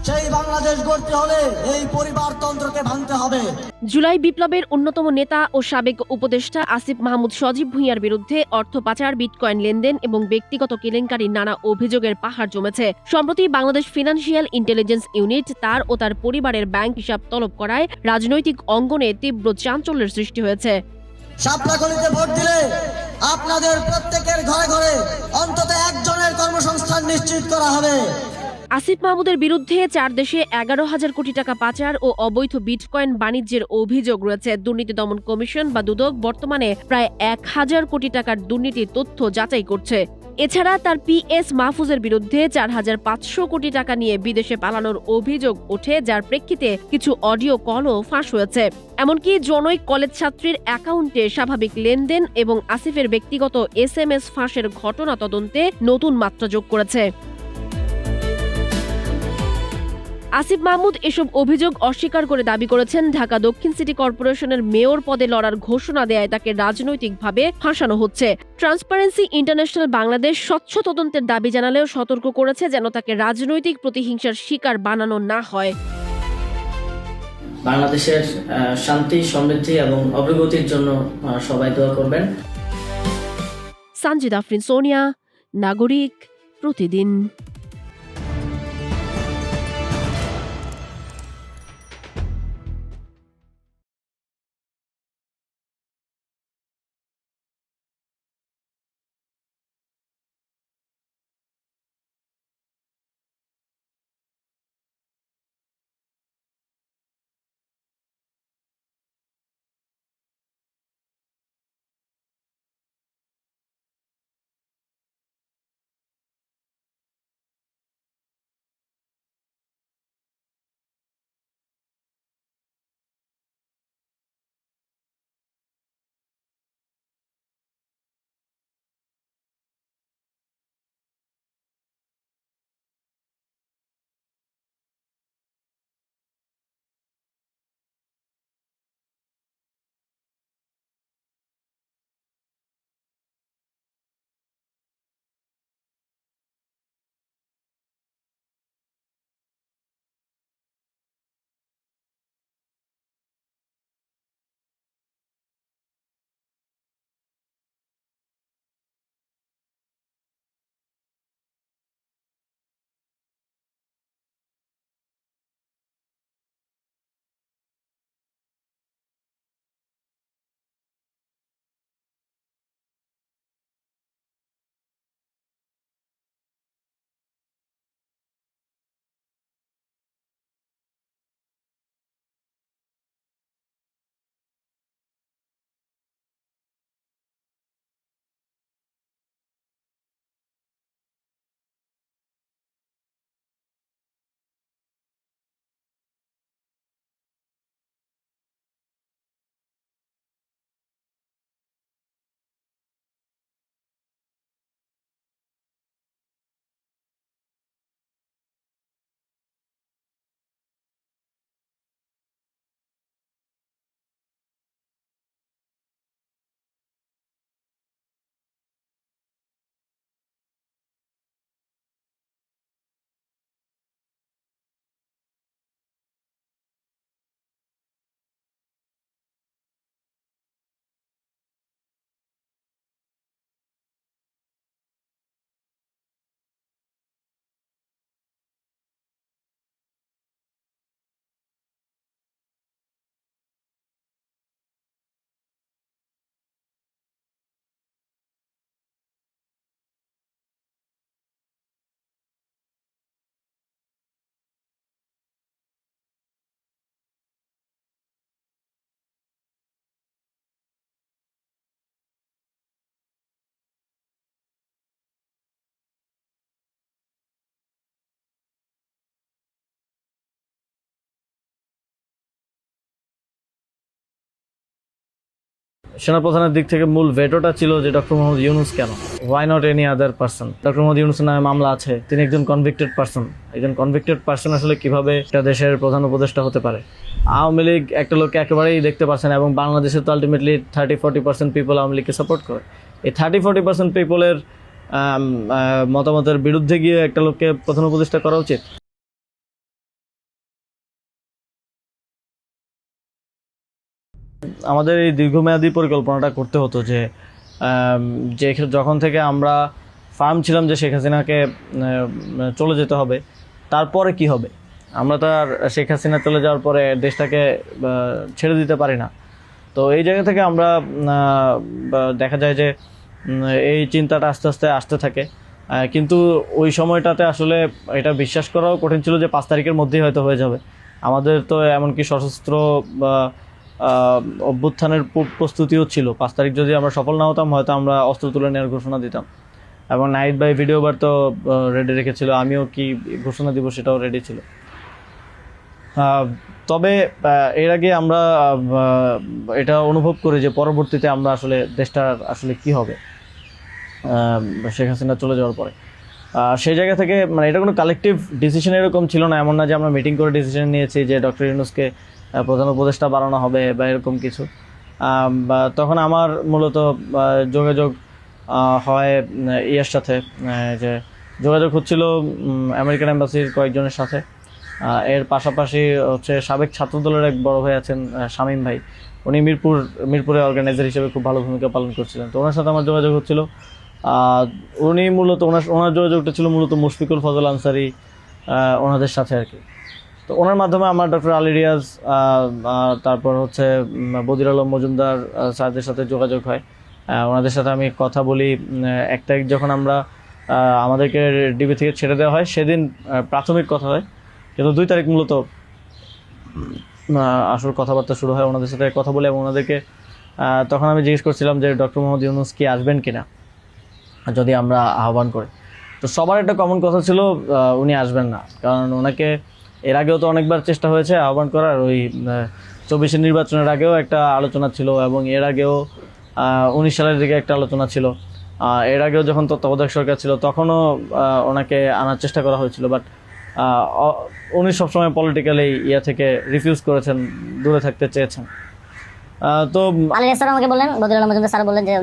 সেই বাংলাদেশ গড়তে হলে এই পরিবারতন্ত্রকে ভাঙতে হবে। জুলাই বিপ্লবের অন্যতম নেতা ও সাবেক উপদেষ্টা আসিফ মাহমুদ সজীব ভুঁইয়ার বিরুদ্ধে অর্থ পাচার, বিটকয়েন লেনদেন এবং ব্যক্তিগত কেলেঙ্কারির নানা অভিযোগের পাহাড় জমেছে। সম্প্রতি বাংলাদেশ ফিনান্সিয়াল ইন্টেলিজেন্স ইউনিট তার ও তার পরিবারের ব্যাংক হিসাব তলব করায় রাজনৈতিক অঙ্গনে তীব্র চাঞ্চল্যের সৃষ্টি হয়েছে। শাপলা গলিতে ভোট দিলে আপনাদের প্রত্যেকের ঘরে ঘরে অন্তত একজনের কর্মসংস্থান নিশ্চিত করা হবে। আসিফ মাহমুদের বিরুদ্ধে 4 দেশে 11,000 কোটি টাকা পাচার ও অবৈধ বিটকয়েন বাণিজ্যের অভিযোগ রয়েছে। দুর্নীতি দমন কমিশন বা দুদক বর্তমানে প্রায় 1,000 কোটি টাকার দুর্নীতির তথ্য যাচাই করছে। এছাড়া তার পিএস মাহফুজের বিরুদ্ধে 4,500 কোটি টাকা নিয়ে বিদেশে পালানোর অভিযোগ ওঠে, যার প্রেক্ষিতে কিছু অডিও কলও ফাঁস হয়েছে। এমনকি জনৈক কলেজ ছাত্রীর অ্যাকাউন্টে স্বাভাবিক লেনদেন এবং আসিফের ব্যক্তিগত SMS ফাঁসের ঘটনা তদন্তে নতুন মাত্রা যোগ করেছে। আসিফ মাহমুদ এসব অভিযোগ অস্বীকার করে দাবি করেছেন, ঢাকা দক্ষিণ সিটি কর্পোরেশনের মেয়র পদে লড়ার ঘোষণা দেয় তাকে রাজনৈতিকভাবে ফাঁসানো হচ্ছে। ট্রান্সপারেন্সি ইন্টারন্যাশনাল বাংলাদেশ স্বচ্ছ তদন্তের দাবি জানালেও সতর্ক করেছে যেন তাকে রাজনৈতিক প্রতিহিংসার শিকার বানানো না হয়। বাংলাদেশের শান্তি, সমৃদ্ধি এবং অগ্রগতির জন্য সবাই দোয়া করবেন। সানজিদ আফরিন, সোনিয়া, নাগরিক, প্রতিদিন। সেনাপ্রধানের দিক থেকে মূল ভেটোটা ছিল যে ডক্টর মোহাম্মদ ইউনুস কেন, why not any other person. Doctor Mohammad ইউনুসের নামে মামলা আছে, তিনি একজন কনভিক্টেড পার্সন। একজন কনভিক্টেড পার্সন আসলে কিভাবে একটা দেশের প্রধান উপদেষ্টা হতে পারে? আওয়ামী লীগ একটা লোককে একেবারেই দেখতে পারছে না, এবং বাংলাদেশে তো আলটিমেটলি 30-40% পিপল আওয়ামী লীগকে সাপোর্ট করে। এই 30-40% পিপলের মতামতের বিরুদ্ধে গিয়ে একটা লোককে প্রধান উপদেষ্টা করা উচিত? আমাদের এই দীর্ঘমেয়াদী পরিকল্পনাটা করতে হতো যে যে যখন থেকে আমরা ফার্ম ছিলাম যে শেখ হাসিনাকে চলে যেতে হবে, তারপরে কি হবে। আমরা তো আর শেখ হাসিনা চলে যাওয়ার পরে দেশটাকে ছেড়ে দিতে পারি না। তো এই জায়গা থেকে আমরা দেখা যায় যে এই চিন্তাটা আস্তে আস্তে আসতে থাকে। কিন্তু ওই সময়টাতে আসলে এটা বিশ্বাস করাও কঠিন ছিল যে 5 তারিখের মধ্যেই হয়তো হয়ে যাবে। আমাদের তো এমনকি সশস্ত্র বা অভ্যুত্থানের প্রস্তুতিও ছিল। 5 তারিখ যদি আমরা সফল না হতাম, হয়তো আমরা অস্ত্র তুলে নেওয়ার ঘোষণা দিতাম। এবং নাহিদ ভাই ভিডিও বার তো রেডি রেখেছিল, আমিও কি ঘোষণা দিব সেটাও রেডি ছিল। তবে এর আগে আমরা এটা অনুভব করি যে পরবর্তীতে আমরা আসলে দেশটার আসলে কি হবে শেখ হাসিনা চলে যাওয়ার পরে। সেই জায়গা থেকে মানে এটা কোনো কালেকটিভ ডিসিশন এরকম ছিল না, এমন না যে আমরা মিটিং করে ডিসিশন নিয়েছি যে ডক্টর ইউনূসকে প্রধান উপদেষ্টা বানানো হবে বা এরকম কিছু। তখন আমার মূলত যোগাযোগ হয় ইয়ের সাথে, যে যোগাযোগ হচ্ছিল আমেরিকান এম্বাসির কয়েকজনের সাথে। এর পাশাপাশি হচ্ছে সাবেক ছাত্রদলের এক বড় ভাই আছেন শামীম ভাই, উনি মিরপুরে অর্গানাইজার হিসেবে খুব ভালো ভূমিকা পালন করছিলেন। তো ওনার সাথে আমার যোগাযোগ হচ্ছিল। উনি মূলত ওনার যোগাযোগটা ছিল মূলত মুশফিকুল ফজল আনসারি ওনাদের সাথে আর কি। তো ওনার মাধ্যমে আমার ডক্টর আলী রিয়াজ, তারপর হচ্ছে বদির আলম মজুমদার স্যারদের সাথে যোগাযোগ হয়। ওনাদের সাথে আমি কথা বলি। 1 তারিখ যখন আমরা আমাদেরকে ডিবি থেকে ছেড়ে দেওয়া হয়, সেদিন প্রাথমিক কথা হয়, কিন্তু 2 তারিখ মূলত আসল কথাবার্তা শুরু হয়। ওনাদের সাথে কথা বলে এবং ওনাদেরকে তখন আমি জিজ্ঞেস করছিলাম যে ডক্টর মোহাম্মদ ইউনূস কি আসবেন কিনা যদি আমরা আহ্বান করি। তো সবার একটা কমন কথা ছিল উনি আসবেন না, কারণ ওনাকে এর আগেও তো অনেকবার চেষ্টা হয়েছে আহ্বান করার। ওই 24 নির্বাচনের আগেও একটা আলোচনা ছিল এবং এর আগেও 19 সালের দিকে একটা আলোচনা ছিল। এর আগেও যখন তত্ত্বাবধায়ক সরকার ছিল তখনও ওনাকে আনার চেষ্টা করা হয়েছিল, বাট উনি সবসময় পলিটিক্যালি থেকে রিফিউজ করেছেন, দূরে থাকতে চেয়েছেন। তো আলী স্যার আমাকে বললেন, বদির আলম মজুমদার স্যার বললেন যে